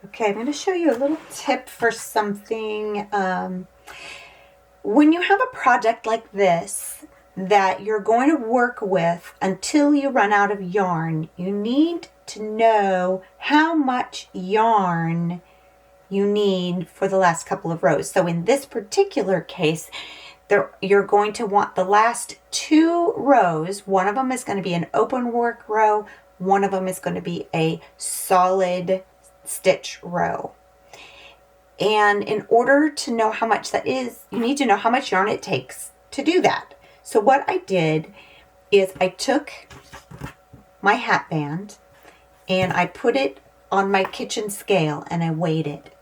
Okay, I'm going to show you a little tip for something. When you have a project like this that you're going to work with until you run out of yarn, you need to know how much yarn you need for the last couple of rows. So in this particular case, you're going to want the last 2 rows. One of them is going to be an open work row. One of them is going to be a solid stitch row. And in order to know how much that is, you need to know how much yarn it takes to do that. So what I did is I took my hat band and I put it on my kitchen scale and I weighed it.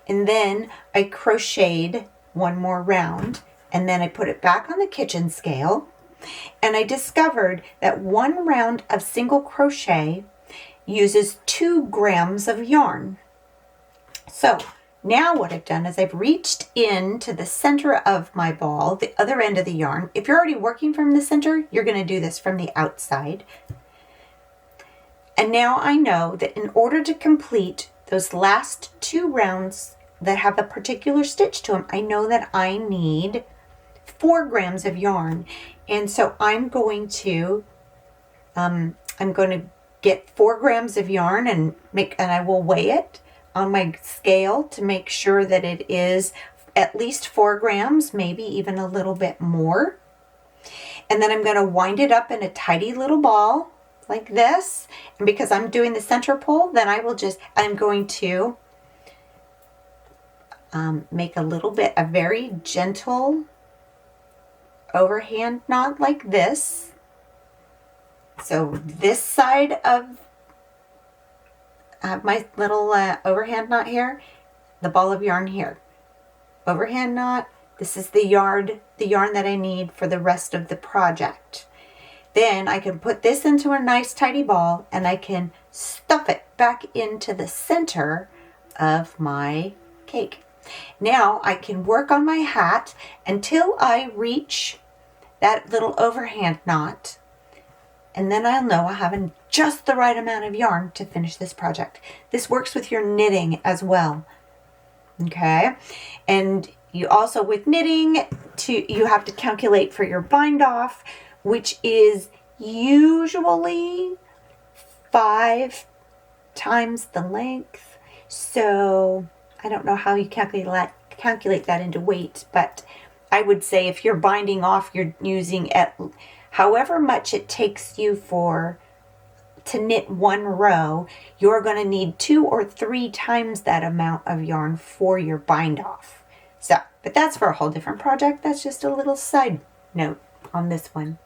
And then I crocheted one more round and then I put it back on the kitchen scale, and I discovered that 1 round of single crochet uses 2 grams of yarn. So now what I've done is I've reached into the center of my ball, the other end of the yarn. If you're already working from the center, you're going to do this from the outside. And now I know that in order to complete those last 2 rounds that have a particular stitch to them, I know that I need 4 grams of yarn. And so I'm going to get 4 grams of yarn and I will weigh it on my scale to make sure that it is at least 4 grams, maybe even a little bit more. And then I'm going to wind it up in a tidy little ball like this. And because I'm doing the center pull, then I'm going to make a very gentle overhand knot like this. So this side of my little overhand knot here, the ball of yarn here, overhand knot. This is the yarn that I need for the rest of the project. Then I can put this into a nice tidy ball and I can stuff it back into the center of my cake. Now I can work on my hat until I reach that little overhand knot, and then I'll know I have just the right amount of yarn to finish this project. This works with your knitting as well. Okay, and you also, with knitting, you have to calculate for your bind off, which is usually 5 times the length. So I don't know how you calculate that into weight, but I would say if you're binding off, you're using however much it takes you to knit 1 row, you're going to need 2 or 3 times that amount of yarn for your bind off. So, but that's for a whole different project. That's just a little side note on this one.